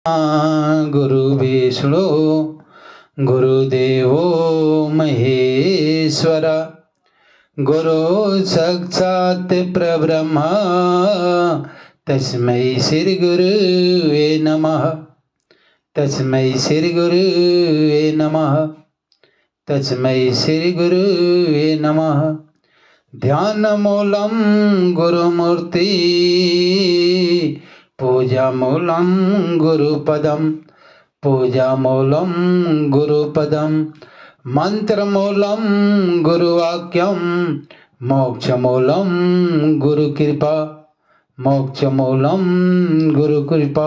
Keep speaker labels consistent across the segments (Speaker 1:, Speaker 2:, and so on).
Speaker 1: गुरु विष्णु गुरुदेवो महेश्वर गुरु साक्षात् परब्रह्म तस्मै श्री गुरुवे नमः। तस्मै श्री गुरुवे नमः। तस्मै श्री गुरुवे नमः। ध्यान मूलम गुरुमूर्ति पूजा मूलम गुरुपदम पूजा मूलम गुरुपदम मंत्र मूलम गुरुवाक्यम मोक्ष मूलम गुरुकृपा मोक्ष मूलम गुरुकृपा।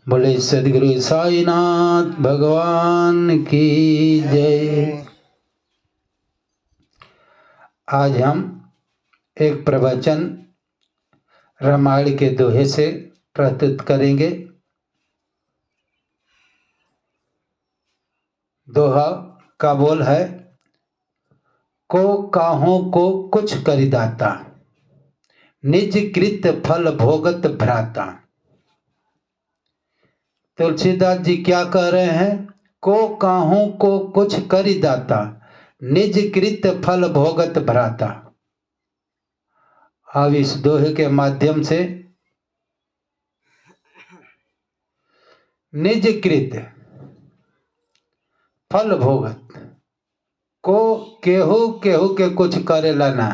Speaker 1: बोले सद्गुरु साईनाथ भगवान की जय। आज हम एक प्रवचन रामायण के दोहे से प्रस्तुत करेंगे। दोहा का बोल है, को काहों को कुछ करिदाता निज कृत फल भोगत भ्राता। तुलसीदास जी क्या कह रहे हैं? को काहों को कुछ करिदाता निज कृत फल भोगत भ्राता। अब इस दोहे के माध्यम से निज कृत फल भोगत को केहू केहू के कुछ करेला ना।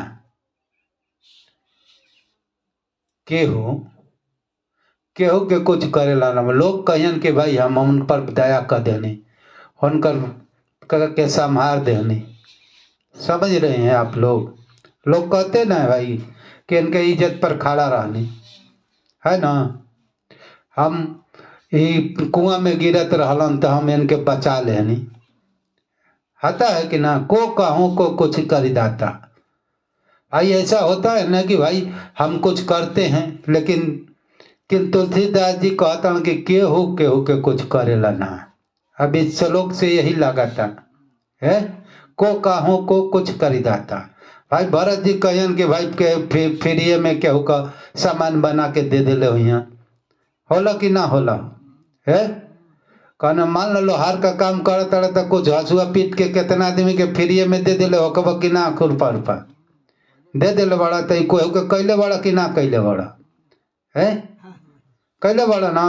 Speaker 1: केहू केहू के कुछ करेला ना। लोग कहन कि भाई हम उन पर दया कर देनी, उनकर के संहार देनी। समझ रहे हैं आप लोग? लोग कहते ना भाई कि इनके इज्जत पर खड़ा रहनी है ना। हम कुआं में गिरत रहलन तो हम इनके बचा लेनी। आता है कि ना? को कहूँ को कुछ करिदाता। भाई ऐसा होता है ना कि भाई हम कुछ करते हैं, लेकिन तुलसीदास जी कहता कि केहू केहू के कुछ करेला ना। अब इस श्लोक से यही लगाता है, को कहूँ को कुछ करिदाता। भाई भरत जी कहन कि भाई के फ्री में केहू का सामान बना के दे दिले हुई होला कि ना होला है। कहना मान लो लोहार का काम करता रहता, कुछ हसुआ पीट के कितना आदमी के फ्री में दे दिले हो कि ना। खुरपा रुपा दे दिले बड़ा तो कोई के कैले बड़ा कि ना कैले बड़ा है, कैले बड़ा ना।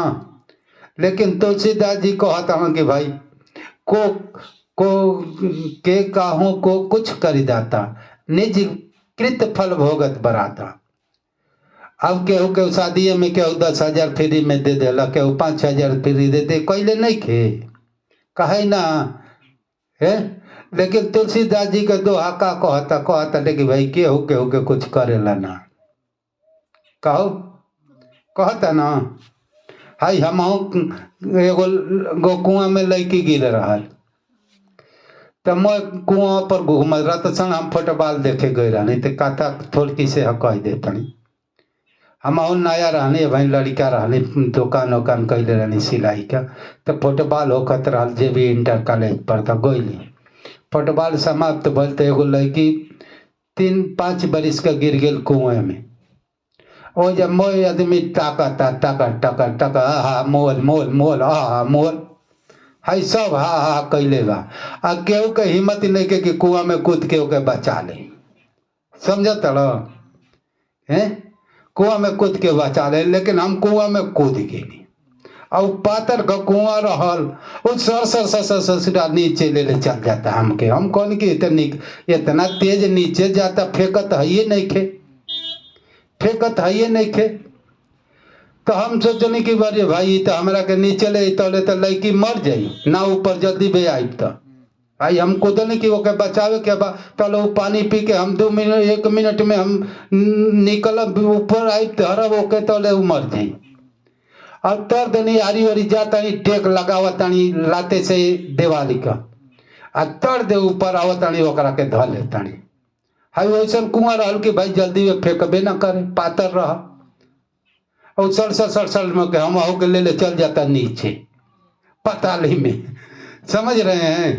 Speaker 1: लेकिन तुलसीदास जी कहता हूँ कि भाई को के काहों को कुछ करिदाता निज कृत फल भोगत बराता। अब केहू केहू शादी में केहू 10,000 फ्री में दे देला, केहू 5,000 फ्री दे दे, कैले नहीं खे कहे ना है। लेकिन तुलसीदास जी के दोहा का कहता लेकिन भाई केहू केहू के कुछ करेला ना। कहो कहता ना। हाई हम एगो कुआं में लड़की गिर रहा तो मैं कुआं पर घूम रहा तो संग हम फुटबॉल देखे गए रहनी तो कथा थोड़ी से कह देतनी। हम नया रहनी भाई लड़का रहनी, दुकान उकान कैले रहनी सिलाई का। तो फुटबॉल होकत रहा जे भी इंटर कॉलेज पढ़ता गईली। फुटबॉल समाप्त भल तो एगो लड़की 3-5 बरिस का गिर गेल कुएं में। ओ जब मोह आदमी ताकता टका टका टका हा मोल मोल मोल हा मोल हाई सब हा हा कैले बा। आ केहू के हिम्मत नहीं के कुआं में कूद के ओके बचा ले। समझत है? कुआं में कूद के बचा ले। लेकिन हम कुआं में कूद गए और पातर का कुआं रहल वो सर नीचे ले चल जाता हमके। हम कौन की इतना तेज नीचे जाता, फेंकत है ये नहीं खे, फेंकत है ये नहीं खे। तो हम सोचनी कि बारे भाई तो हमरा के नीचे ले तो लड़की मर जाई ना, ऊपर जल्दी भी आई तो भाई हम कूदनी कि ओके बचावे के बा। तो पानी पी के हम 1 मिनट में हम निकलब ऊपर आई तरब ओके तो मर जाई। और तर दनी आरी वारी जातानी टेक लगावतानी लाते से देवाली का आ तर दे ऊपर आवतानी ओकरा के धर लेतानी। हाई वैसा कुआं रहल कि भाई जल्दी में फेंकबे ना करे, पातर रहा और सड़सड़ में के हम हो के ले चल जाता नीचे पताली में। समझ रहे हैं?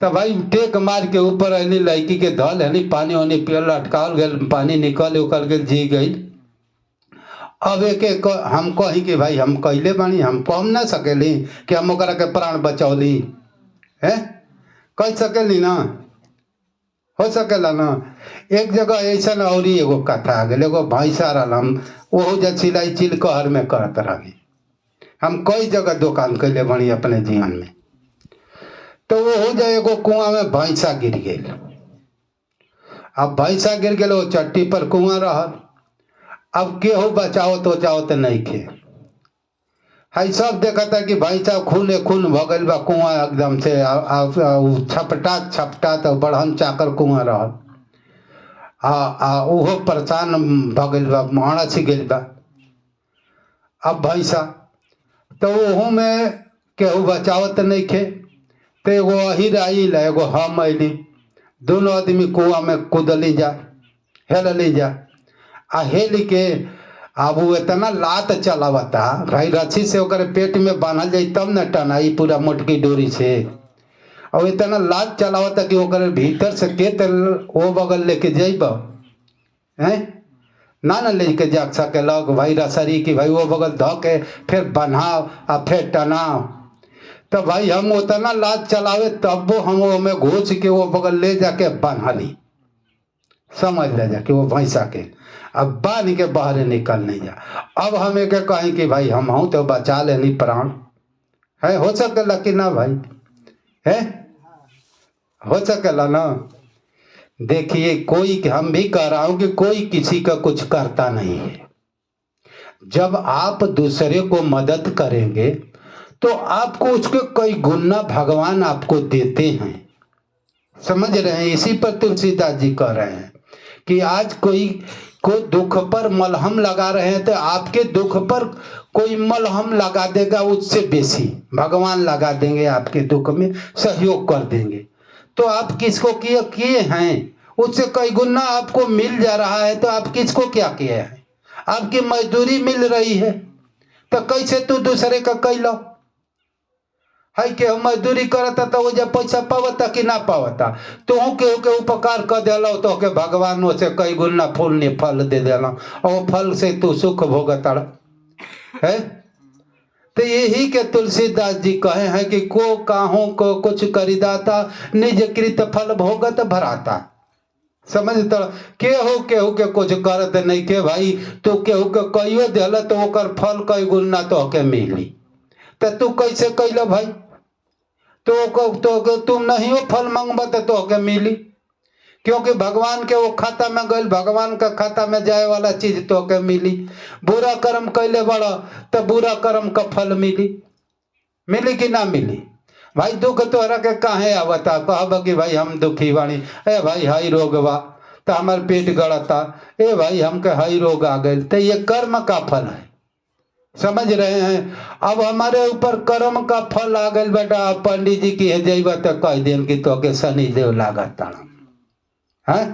Speaker 1: तो भाई टेक मार के ऊपर अली लड़की के धल हनी पानी वानी पियल अटकाल गल, पानी निकल उकल के जी गई। अब एक हम कही कि भाई हम कैले बानी, हम कह ना सकेली कि हम ओकरा के प्राण बचौली है, कह सकेली ना, हो सकेला ना। एक जगह ऐसा और एगो कथा आ गई, एगो भैंसा रहा, हम वह जो सिलाई चिल कहर में करत रही, हम कई जगह दुकान कैले बनी अपने जीवन में। तो वो जो एगो कुआं में भैंसा गिर गई। अब भैंसा गिर गए, वो चट्टी पर कुआं रहा। अब केहू बचाओ तो जाओ तो नहीं खे, हाई सब देखा था कि भैंसा खूने खून भगल बा कुआं एकदम से, छपटा छपटा तो बढ़न चाकर कुआं रहा। उहो परेशान भगल बा, माड़ा सी गल बा। अब भैंसा तो वहू में केहू बचावत नहीं खे। तो एगो अहिर आइल, एगो हम अली, दोनों आदमी कुआं में कूदली जा, हेलली जा। हेल के अब वो इतना लात चलावता भाई, रस्सी से ओकर पेट में बांधल जाई तब न टनाई पूरा मोटकी डोरी से। और इतना लात चलावता कि ओकर भीतर से के वो बगल लेके जाइब हैं, ना लेके जा सकेलक भाई रसरी की भाई वो बगल धो के फिर बनाओ आ फिर टनाओ। तो भाई हम उतना लात चलावे तब वो हम वो में घुस के वो बगल ले जाके बन्हाली, समझ ले जा कि वो भैंसा के अब बांध के बाहर निकल नहीं जा। अब हम एक कहें कि भाई हम हूँ तो बचा लेनी प्राण है, हो सकेला कि ना भाई है, हो सकेला ना। देखिए कोई, हम भी कह रहा हूं कि कोई किसी का कुछ करता नहीं है। जब आप दूसरे को मदद करेंगे तो आपको उसके कई गुना भगवान आपको देते हैं, समझ रहे हैं। इसी पर तुलसीदास जी कह रहे हैं कि आज कोई दुख पर मलहम लगा रहे हैं तो आपके दुख पर कोई मलहम लगा देगा उससे बेसी भगवान लगा देंगे, आपके दुख में सहयोग कर देंगे। तो आप किसको किए हैं, उससे कई गुना आपको मिल जा रहा है, तो आप किसको क्या किए हैं, आपकी मजदूरी मिल रही है। तो कैसे तू दूसरे का कैलो है कि मजदूरी करता तो वो जब पैसा पावता कि ना पावता, तो केहू के उपकार कर दिलो तो के भगवान से कई गुना फूल ने फल दे दिलो, और फल से तू सुख भोगता है। तो यही के तुलसीदास जी कहे हैं कि को काहू को कुछ करिदाता, निज कृत फल भोगत भराता। समझता केहू केहू के कुछ करत नहीं के भाई, तू केहू के कहियो दिल तो ओकर फल कई गुना तो के मिली। तो तू कैसे कैलो भाई, तो तुम नहीं हो फल मंगबा तो के मिली, क्योंकि भगवान के वो खाता में गई, भगवान का खाता में जाए वाला चीज तो के मिली। बुरा कर्म कैले बड़ा तो बुरा कर्म का फल मिली कि ना मिली। भाई दुख तोहरा के काहे आवता, कहब कि भाई हम दुखी बानी, ए भाई हाई रोग बा तो हमार पेट गड़ता, ए भाई हमके हाई रोग आ गए, तो ये कर्म का फल है, समझ रहे हैं। अब हमारे ऊपर कर्म का फल आ गए बेटा, पंडित जी की जैबा तो कह देन कि तो के शनि देव लागत है,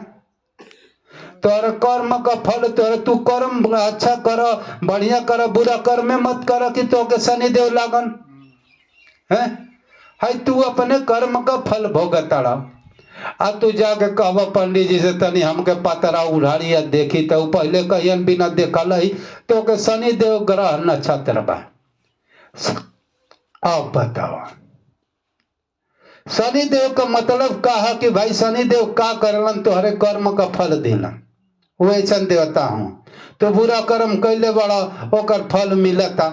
Speaker 1: तोर कर्म का फल तोर, तू कर्म अच्छा कर बढ़िया कर, बुरा कर्म मत कर कि तो के शनि देव लागन है। तू अपने कर्म का फल भोगताड़ा। आ तू जाके कहब पंडित जी से तनी हमके पतरा उड़ाड़िया देखी, तो पहले कहियन बिना देखल ही तो के शनि देव ग्रह नक्षत्र बा। अब बताओ शनि देव का मतलब का है कि भाई शनि देव का करलन, तोहरे कर्म का फल दिलन, वैसा देवता हूं। तो बुरा कर्म कैले बड़ा ओकर फल मिलता,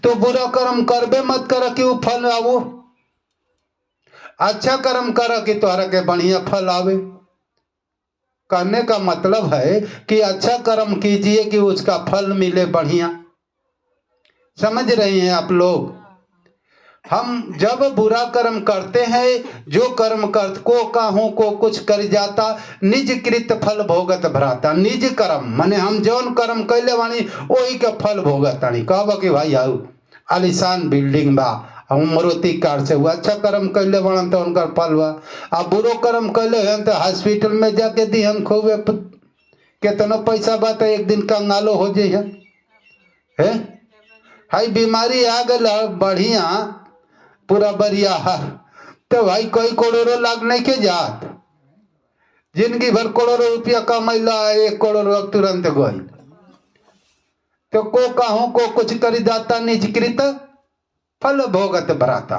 Speaker 1: तो बुरा कर्म करबे मत कर कि वो फल आवो, अच्छा कर्म कर कि तोहरा के बढ़िया फल आवे। कहने का मतलब है कि अच्छा कर्म कीजिए कि उसका फल मिले बढ़िया, समझ रहे हैं आप लोग। हम जब बुरा कर्म करते हैं, जो कर्म कर को काहू को कुछ कर जाता, निज कृत फल भोगत भराता। निज कर्म माने हम जौन कर्म कैले बानी वही के फल भोगतानी। कहब कि भाई आओ आलिशान बिल्डिंग बा, हम मारुति कार से हुआ, अच्छा कर्म कैले बन तो उनका फल हुआ। अब बुरो कर्म कैले हैं तो हॉस्पिटल में जाके दिहन खूब, कितना पैसा बा तो एक दिन कंगालो हो जाइए है। हाई बीमारी आ गई बढ़िया पूरा बढ़िया, तो भाई कोई करोड़ों लाख नहीं के जात, जिंदगी भर करोड़ों रुपया कमैला 1 करोड़ तुरंत गई। तो को कहूं को कुछ करी दाता निज कृत फल भोगत भराता।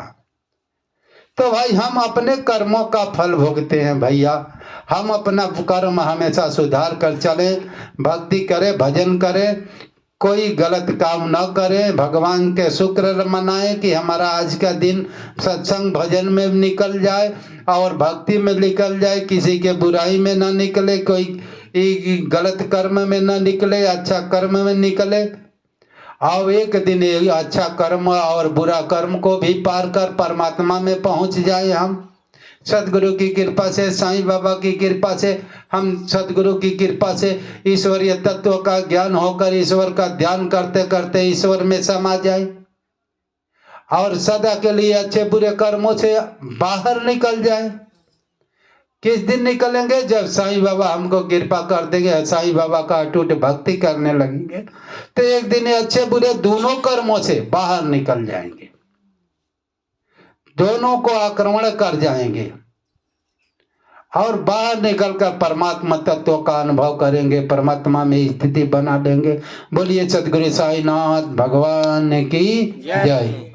Speaker 1: तो भाई हम अपने कर्मों का फल भोगते हैं भैया। हम अपना कर्म हमेशा सुधार कर चले, भक्ति करें, भजन करें, कोई गलत काम न करें, भगवान के शुक्र मनाएं कि हमारा आज का दिन सत्संग भजन में निकल जाए और भक्ति में निकल जाए, किसी के बुराई में न निकले, कोई गलत कर्म में न निकले, अच्छा कर्म में निकले। और एक दिन ये अच्छा कर्म और बुरा कर्म को भी पार कर परमात्मा में पहुंच जाए। हम सदगुरु की कृपा से, साईं बाबा की कृपा से, हम सदगुरु की कृपा से ईश्वरीय तत्व का ज्ञान होकर ईश्वर का ध्यान करते करते ईश्वर में समा जाए और सदा के लिए अच्छे बुरे कर्मों से बाहर निकल जाए। किस दिन निकलेंगे? जब साईं बाबा हमको कृपा कर देंगे, साईं बाबा का अटूट भक्ति करने लगेंगे, तो एक दिन अच्छे बुरे दोनों कर्मों से बाहर निकल जाएंगे, दोनों को आक्रमण कर जाएंगे और बाहर निकलकर परमात्मा तत्व का अनुभव करेंगे, परमात्मा में स्थिति बना देंगे। बोलिए सदगुरु साईनाथ भगवान की जय।